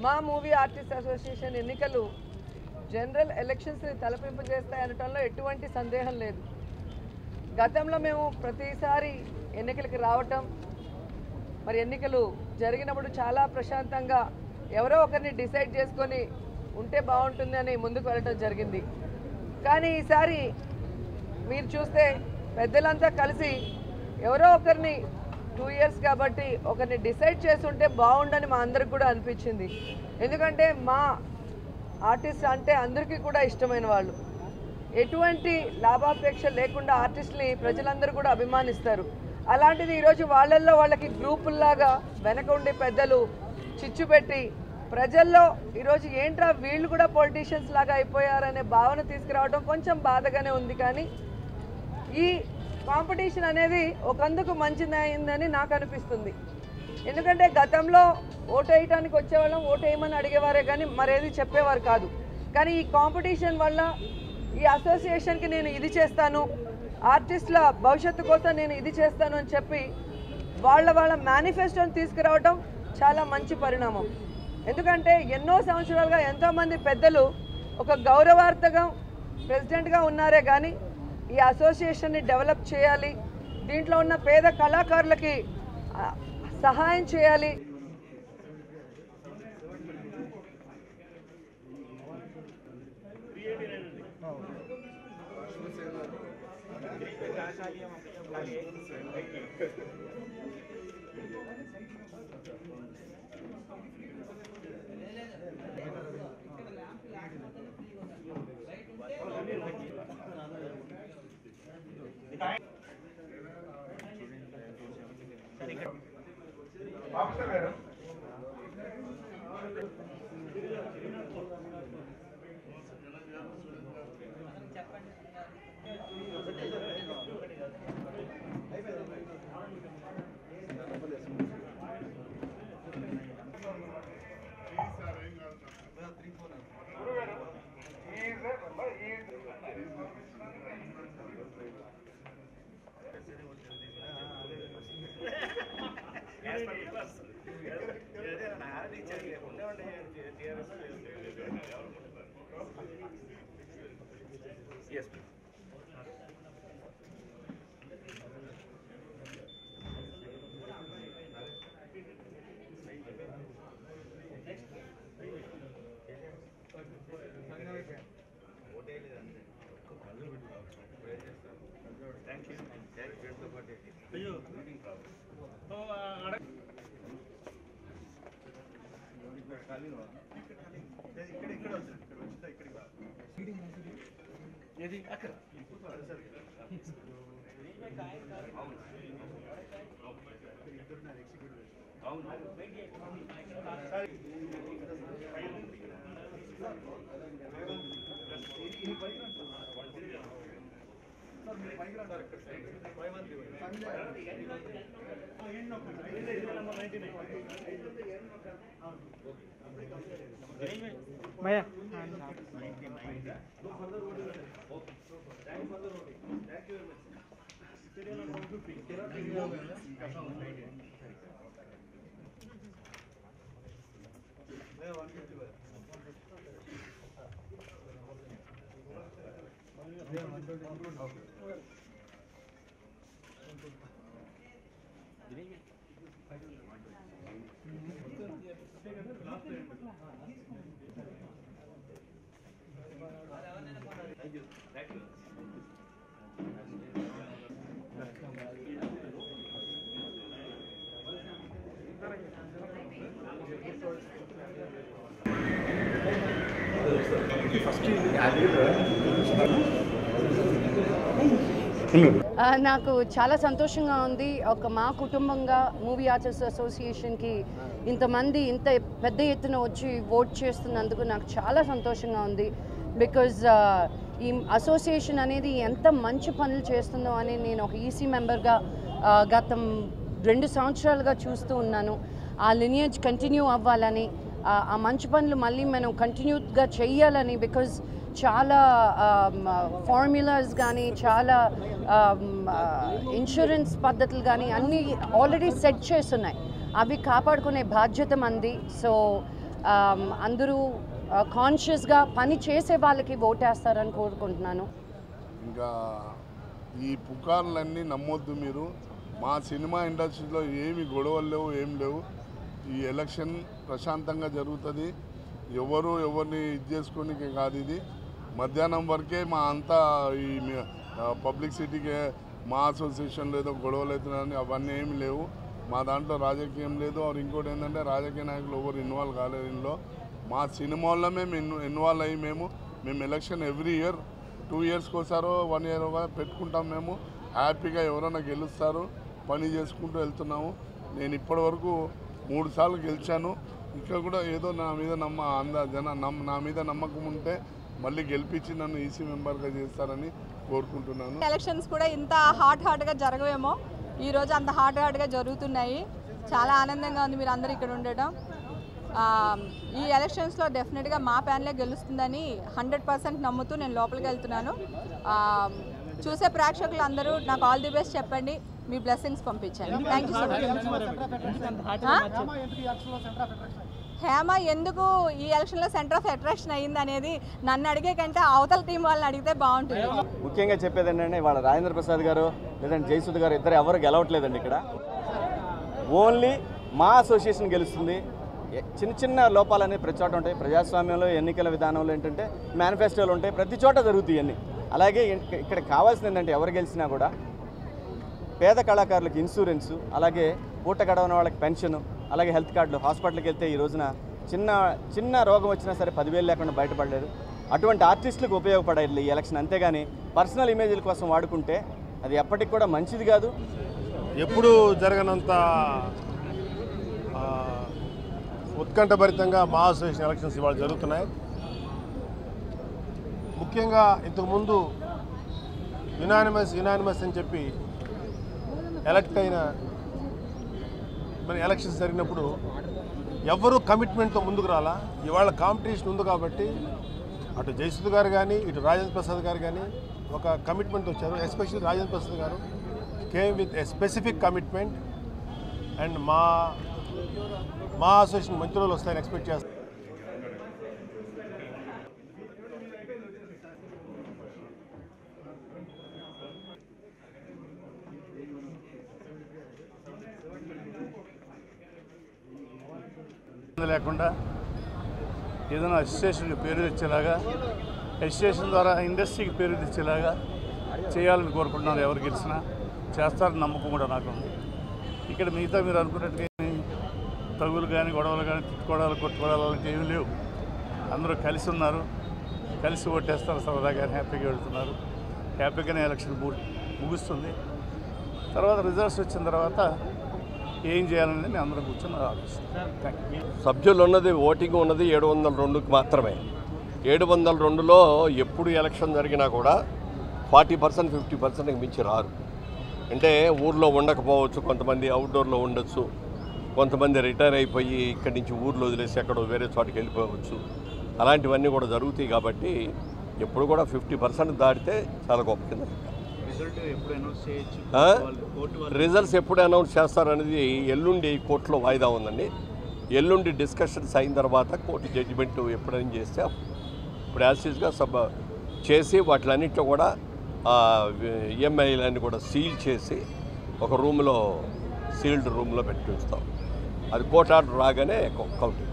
మా movie artist association ఎన్నికలు general ఎలక్షన్స్ని తలపింపు చేస్తాయనటంలో ఎటువంటి సందేహం లేదు. గతంలో మేము ప్రతిసారి ఎన్నికలకి రావటం, మరి ఎన్నికలు జరిగినప్పుడు చాలా ప్రశాంతంగా ఎవరో ఒకరిని డిసైడ్ చేసుకొని ఉంటే బాగుంటుంది అని ముందుకు వెళ్ళటం జరిగింది. కానీ ఈసారి మీరు చూస్తే పెద్దలంతా కలిసి ఎవరో ఒకరిని 2 years కాబట్టి ఒకరిని డిసైడ్ చేసి ఉంటే బాగుండని మా అందరికి కూడా అనిపించింది. ఎందుకంటే మా ఆర్టిస్ట్ అంటే అందరికీ కూడా ఇష్టమైన వాళ్ళు, ఎటువంటి లాభాపేక్ష లేకుండా ఆర్టిస్ట్ని ప్రజలందరూ కూడా అభిమానిస్తారు. అలాంటిది ఈరోజు వాళ్ళల్లో వాళ్ళకి గ్రూపుల్లాగా వెనక ఉండే పెద్దలు చిచ్చు పెట్టి ప్రజల్లో ఈరోజు ఏంట్రా వీళ్ళు కూడా పొలిటీషియన్స్ లాగా అయిపోయారనే భావన తీసుకురావడం కొంచెం బాధగానే ఉంది. కానీ ఈ కాంపిటీషన్ అనేది ఒకందుకు మంచిది అయిందని నాకు అనిపిస్తుంది. ఎందుకంటే గతంలో ఓటు వేయటానికి వచ్చేవాళ్ళం, ఓటు వేయమని అడిగేవారే కానీ మరేది చెప్పేవారు కాదు. కానీ ఈ కాంపిటీషన్ వల్ల ఈ అసోసియేషన్కి నేను ఇది చేస్తాను, ఆర్టిస్టుల భవిష్యత్తు కోసం నేను ఇది చేస్తాను అని చెప్పి వాళ్ళ మేనిఫెస్టోని తీసుకురావడం చాలా మంచి పరిణామం. ఎందుకంటే ఎన్నో సంవత్సరాలుగా ఎంతోమంది పెద్దలు ఒక గౌరవార్థంగా ప్రెసిడెంట్గా ఉన్నారే కానీ ఈ అసోసియేషన్ని డెవలప్ చేయాలి, దీంట్లో ఉన్న పేద కళాకారులకి సహాయం చేయాలి, Yes, please. Thank you. Maya. నాకు చాలా సంతోషంగా ఉంది. ఒక మా కుటుంబంగా మూవీ ఆర్టిస్ట్ అసోసియేషన్కి ఇంతమంది ఇంత పెద్ద ఎత్తున వచ్చి ఓట్ చేస్తున్నందుకు నాకు చాలా సంతోషంగా ఉంది. బికాజ్ ఈ అసోసియేషన్ అనేది ఎంత మంచి పనులు చేస్తుందో అని నేను ఒక ఈసీ మెంబర్గా గతం 2 సంవత్సరాలుగా చూస్తూ ఉన్నాను. ఆ లినియేజ్ కంటిన్యూ అవ్వాలని, ఆ మంచి పనులు మళ్ళీ మనం కంటిన్యూగా చెయ్యాలని, బికాజ్ చాలా ఫార్ములాస్ కానీ చాలా ఇన్సూరెన్స్ పద్ధతులు కానీ అన్నీ ఆల్రెడీ సెట్ చేస్తున్నాయి. అవి కాపాడుకునే బాధ్యత మంది. సో అందరూ కాన్షియస్గా పని చేసే వాళ్ళకి ఓటేస్తారని కోరుకుంటున్నాను. ఇంకా ఈ పుకార్లన్నీ నమ్మొద్దు మీరు. మా సినిమా ఇండస్ట్రీలో ఏమి గొడవలు లేవు, ఏం లేవు. ఈ ఎలక్షన్ ప్రశాంతంగా జరుగుతుంది. ఎవరిని ఇది చేసుకోనికి కాదు. ఇది మధ్యాహ్నం వరకే మా అంతా ఈ పబ్లిసిటీకి మా అసోసియేషన్లో ఏదో గొడవలు అవుతున్నాయని అవన్నీ ఏమి లేవు. మా దాంట్లో రాజకీయం లేదు. ఇంకోటి ఏంటంటే రాజకీయ నాయకులు ఎవరు ఇన్వాల్వ్ కాలేదు ఇందులో. మా సినిమాల్లో మేము ఇన్వాల్వ్ అయ్యి మేము ఎలక్షన్ ఎవ్రీ ఇయర్ 2 ఇయర్స్కి ఒకసారో 1 ఇయర్ పెట్టుకుంటాం. మేము హ్యాపీగా ఎవరైనా గెలుస్తారు, పని చేసుకుంటూ వెళ్తున్నాము. నేను ఇప్పటివరకు 3 సార్లు గెలిచాను. ఇక్కడ కూడా ఏదో నా మీద నా మీద నమ్మకం ఉంటే మళ్ళీ గెలిపించి నన్ను ఈసీ మెంబర్గా చేస్తారని కోరుకుంటున్నాను. ఎలక్షన్స్ కూడా ఇంత హాట్గా జరగవేమో, ఈరోజు అంత హాట్గా జరుగుతున్నాయి. చాలా ఆనందంగా ఉంది మీరు అందరూ ఇక్కడ ఉండడం. ఈ ఎలక్షన్స్లో డెఫినెట్గా మా ప్యానలే గెలుస్తుందని 100% నమ్ముతూ నేను లోపలికి వెళ్తున్నాను. చూసే ప్రేక్షకులు అందరూ నాకు ఆల్ ది బెస్ట్ చెప్పండి, మీ బ్లెస్సింగ్స్ పంపించండి. Thank you so much. Hema ఎందుకు ఈ ఎలక్షన్లో సెంటర్ ఆఫ్ అట్రాక్షన్ అయ్యింది అనేది నన్ను అడిగే కంటే అవతల టీం వాళ్ళని అడిగితే బాగుంటుంది. ముఖ్యంగా చెప్పేది ఏంటంటే ఇవాళ రాజేంద్ర ప్రసాద్ గారు లేదంటే జయసుధ గారు ఇద్దరు ఎవరు గెలవట్లేదండి. ఇక్కడ ఓన్లీ మా అసోసియేషన్ గెలుస్తుంది. చిన్న లోపాలనే ప్రతి చోట ఉంటాయి. ప్రజాస్వామ్యంలో ఎన్నికల విధానంలో ఏంటంటే మేనిఫెస్టోలు ఉంటాయి, ప్రతి చోట జరుగుతాయి అన్నీ. అలాగే ఇక్కడ కావాల్సింది ఏంటంటే ఎవరు గెలిచినా కూడా పేద కళాకారులకు ఇన్సూరెన్సు, అలాగే పూట గడవని వాళ్ళకి పెన్షను, అలాగే హెల్త్ కార్డులు. హాస్పిటల్కి వెళ్తే ఈ రోజున చిన్న రోగం వచ్చినా సరే 10,000 లేకుండా బయటపడలేదు. అటువంటి ఆర్టిస్టులకు ఉపయోగపడాలి ఈ ఎలక్షన్. అంతేగాని పర్సనల్ ఇమేజ్ల కోసం వాడుకుంటే అది ఎప్పటికి కూడా మంచిది కాదు. ఎప్పుడూ జరగనంత ఉత్కంఠభరితంగా మా అసోసియేషన్ ఎలక్షన్స్ ఇవాళ జరుగుతున్నాయి. ముఖ్యంగా ఇంతకుముందు యునానిమస్ అని చెప్పి ఎలక్ట్ అయిన మరి ఎలక్షన్స్ జరిగినప్పుడు ఎవరు కమిట్మెంట్తో ముందుకు రాలా. ఇవాళ కాంపిటీషన్ ఉంది కాబట్టి అటు జయసుధ గారు కానీ ఇటు రాజేంద్ర ప్రసాద్ గారు కానీ ఒక కమిట్మెంట్ వచ్చారు. ఎస్పెషల్లీ రాజేంద్ర ప్రసాద్ గారు came with a specific commitment. And మా అసోసియేషన్ మంచి రోజులు వస్తాయని ఎక్స్పెక్ట్ చేస్తాను. లేకుండా ఏదైనా అసోసియేషన్కి పేరు తెచ్చేలాగా, అసోసియేషన్ ద్వారా ఇండస్ట్రీకి పేరు తెచ్చేలాగా చేయాలని కోరుకుంటున్నారు. ఎవరు గెలిచినా చేస్తారని నమ్మకం కూడా నాకు ఉంది. ఇక్కడ మిగతా మీరు అనుకున్నట్టుగా తగులు కానీ గొడవలు కానీ తిట్టుకోవడాలు కొట్టుకోవడాలు అలాంటి ఏమీ లేవు. అందరూ కలిసి ఉన్నారు, కలిసి ఓటేస్తారు, సరదాగా హ్యాపీగా వెళ్తున్నారు. హ్యాపీగానే ఎలక్షన్ ముగుస్తుంది. తర్వాత రిజల్ట్స్ వచ్చిన తర్వాత ఏం చేయాలనేది మేము అందరం కూర్చొని ఆలోచిస్తాం. Thank you. సభ్యులు ఉన్నది ఓటింగ్ ఉన్నది 702కి మాత్రమే. 702లో ఎప్పుడు ఎలక్షన్ జరిగినా కూడా 40% 50%కి మించి రారు. అంటే ఊర్లో ఉండకపోవచ్చు, కొంతమంది అవుట్డోర్లో ఉండొచ్చు, కొంతమంది రిటైర్ అయిపోయి ఇక్కడి నుంచి ఊర్లో వదిలేసి ఎక్కడో వేరే చోటుకి వెళ్ళిపోవచ్చు. అలాంటివన్నీ కూడా జరుగుతాయి. కాబట్టి ఎప్పుడు కూడా 50% దాటితే చాలా గొప్ప కింద. రిజల్ట్స్ ఎప్పుడు అనౌన్స్ చేస్తారనేది ఎల్లుండి కోర్టులో వాయిదా ఉందండి. ఎల్లుండి డిస్కషన్స్ అయిన తర్వాత కోర్టు జడ్జిమెంట్ ఎప్పుడైనా చేస్తే ఇప్పుడు యాసిస్గా చేసి వాటిలన్నింటిలో కూడా ఈఎంఐలన్నీ కూడా సీల్ చేసి ఒక రూమ్లో సీల్డ్ రూమ్లో పెట్టి ఉంచుతాం. అది కోర్టు ఆర్డర్ రాగానే కౌంటింగ్.